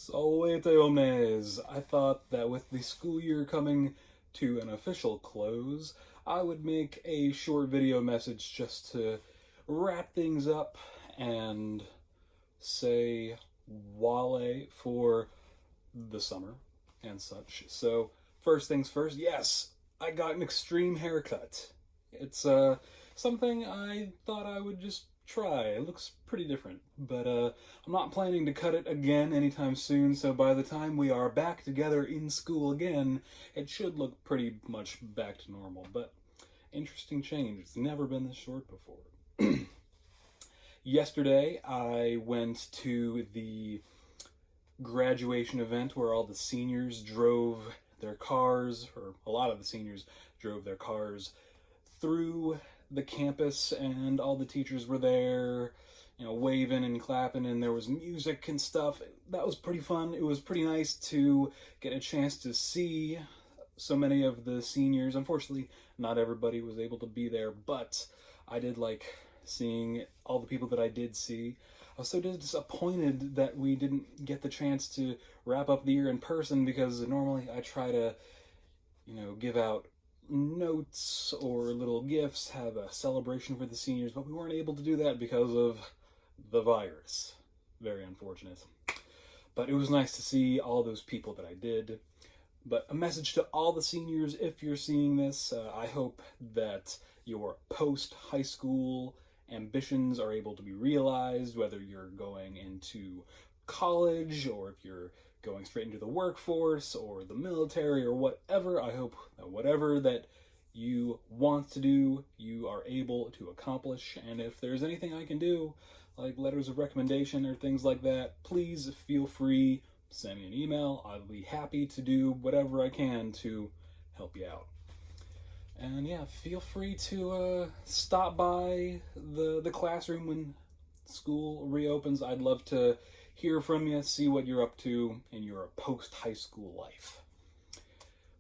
Salvete omnes! I thought that with the school year coming to an official close, I would make a short video message just to wrap things up and say Vale for the summer and such. So, first things first, yes, I got an extreme haircut. It's something I thought I would just try. It looks pretty different, but I'm not planning to cut it again anytime soon, so by the time we are back together in school again, it should look pretty much back to normal. But interesting change. It's never been this short before. Yesterday, I went to the graduation event where all the seniors drove their cars, or a lot of the seniors drove their cars through the campus, and all the teachers were there, waving and clapping, and there was music and stuff. That was pretty fun. It was pretty nice to get a chance to see so many of the seniors. Unfortunately, not everybody was able to be there, but I did like seeing all the people that I did see. I was so disappointed that we didn't get the chance to wrap up the year in person, because normally I try to, give out notes or little gifts, have a celebration for the seniors, but we weren't able to do that because of the virus. Very unfortunate. But it was nice to see all those people that I did. But a message to all the seniors, if you're seeing this, I hope that your post-high school ambitions are able to be realized, whether you're going into college or if you're going straight into the workforce or the military or whatever. I hope that whatever that you want to do, you are able to accomplish. And if there's anything I can do, like letters of recommendation or things like that, please feel free, send me an email. I'll be happy to do whatever I can to help you out. And yeah, feel free to stop by the classroom when school reopens. I'd love to hear from you, see what you're up to in your post-high school life.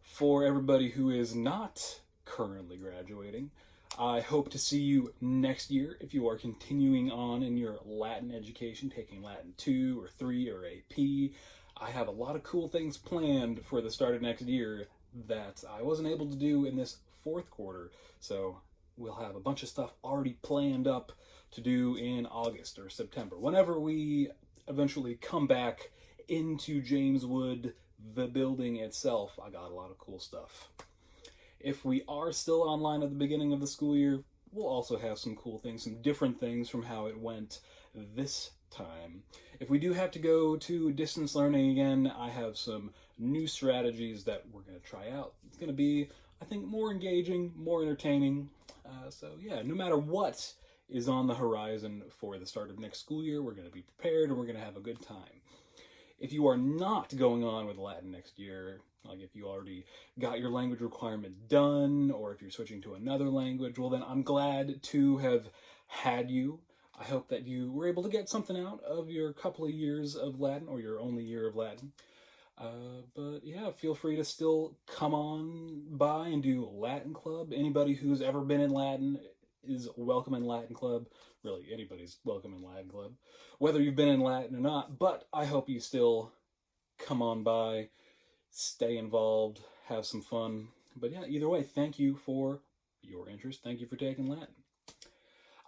For everybody who is not currently graduating, I hope to see you next year if you are continuing on in your Latin education, taking Latin 2 or 3 or AP. I have a lot of cool things planned for the start of next year that I wasn't able to do in this fourth quarter, so we'll have a bunch of stuff already planned up to do in August or September. Whenever we eventually come back into Jameswood, the building itself, I got a lot of cool stuff. If we are still online at the beginning of the school year, we'll also have some cool things, some different things from how it went this time. If we do have to go to distance learning again, I have some new strategies that we're going to try out. It's going to be, I think, more engaging, more entertaining. So yeah, no matter what is on the horizon for the start of next school year, we're going to be prepared and we're going to have a good time. If you are not going on with Latin next year, like if you already got your language requirement done, or if you're switching to another language, well then I'm glad to have had you. I hope that you were able to get something out of your couple of years of Latin, or your only year of Latin. But yeah, feel free to still come on by and do Latin Club. Anybody who's ever been in Latin is welcome in Latin Club. Really, anybody's welcome in Latin Club, whether you've been in Latin or not. But I hope you still come on by, stay involved, have some fun. But yeah, either way, thank you for your interest. Thank you for taking Latin.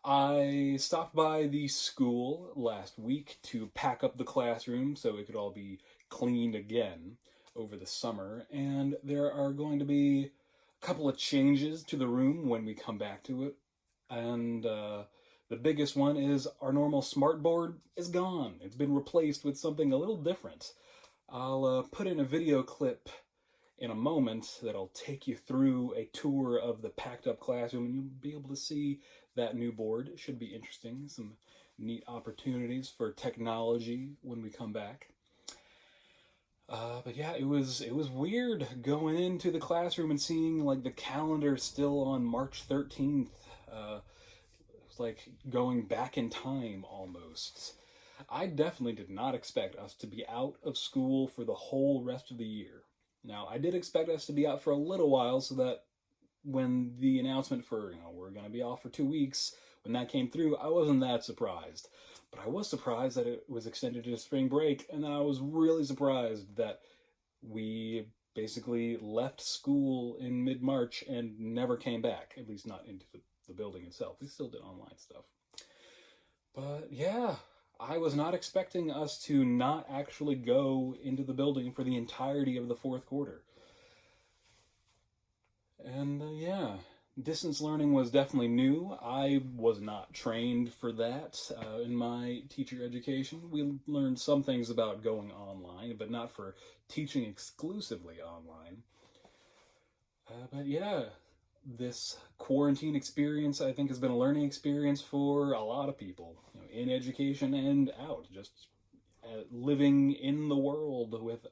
I stopped by the school last week to pack up the classroom so it could all be cleaned again over the summer, and there are going to be a couple of changes to the room when we come back to it. And the biggest one is our normal smartboard is gone. It's been replaced with something a little different. I'll put in a video clip in a moment that'll take you through a tour of the packed up classroom, and you'll be able to see that new board. It should be interesting. Some neat opportunities for technology when we come back. But yeah, it was weird going into the classroom and seeing like the calendar still on March 13th. It was like going back in time almost. I definitely did not expect us to be out of school for the whole rest of the year. Now, I did expect us to be out for a little while so that when the announcement for, we're going to be off for 2 weeks, when that came through, I wasn't that surprised. But I was surprised that it was extended to spring break, and then I was really surprised that we basically left school in mid-March and never came back, at least not into the building itself. We still did online stuff. But yeah, I was not expecting us to not actually go into the building for the entirety of the fourth quarter. And yeah, distance learning was definitely new. I was not trained for that in my teacher education. We learned some things about going online, but not for teaching exclusively online. But yeah, this quarantine experience, I think, has been a learning experience for a lot of people, you know, in education and out. Just living in the world with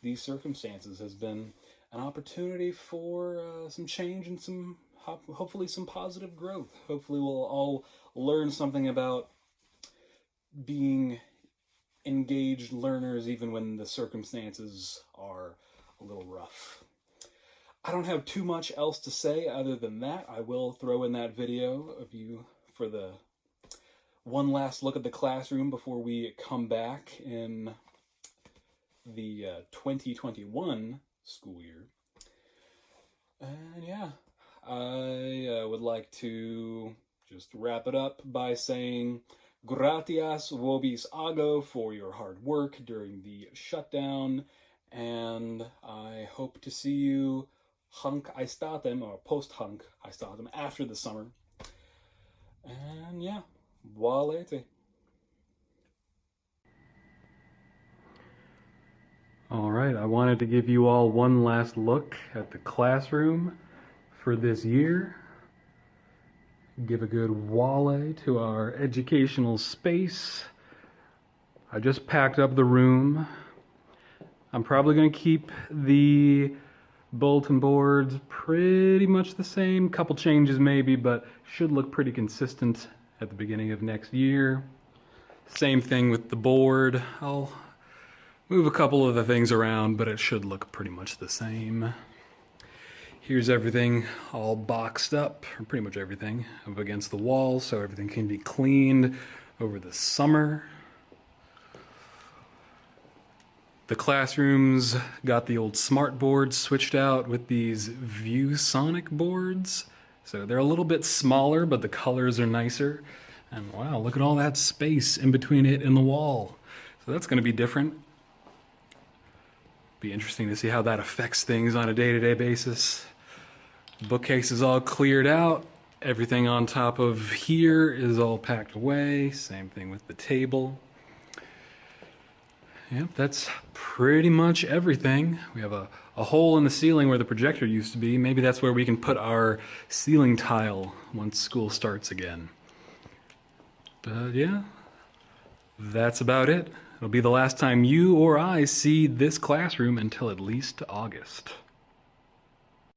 these circumstances has been an opportunity for some change and some hopefully some positive growth. Hopefully we'll all learn something about being engaged learners even when the circumstances are a little rough. I don't have too much else to say other than that. I will throw in that video of you for the one last look at the classroom before we come back in the 2021 school year. And yeah, I would like to just wrap it up by saying gratias vobis ago for your hard work during the shutdown, and I hope to see you hunc aestatem, or post-hunc aestatem, after the summer. And yeah, Vale. All right, I wanted to give you all one last look at the classroom for this year. Give a good wale to our educational space. I just packed up the room. I'm probably going to keep the bulletin boards pretty much the same. Couple changes maybe, but should look pretty consistent at the beginning of next year. Same thing with the board. I'll move a couple of the things around, but it should look pretty much the same. Here's everything all boxed up, or pretty much everything, up against the wall, so everything can be cleaned over the summer. The classrooms got the old smart boards switched out with these ViewSonic boards. So they're a little bit smaller, but the colors are nicer. And wow, look at all that space in between it and the wall. So that's going to be different. Be interesting to see how that affects things on a day-to-day basis. Bookcase is all cleared out. Everything on top of here is all packed away. Same thing with the table. Yep, that's pretty much everything. We have a hole in the ceiling where the projector used to be. Maybe that's where we can put our ceiling tile once school starts again. But yeah, that's about it. It'll be the last time you or I see this classroom until at least August.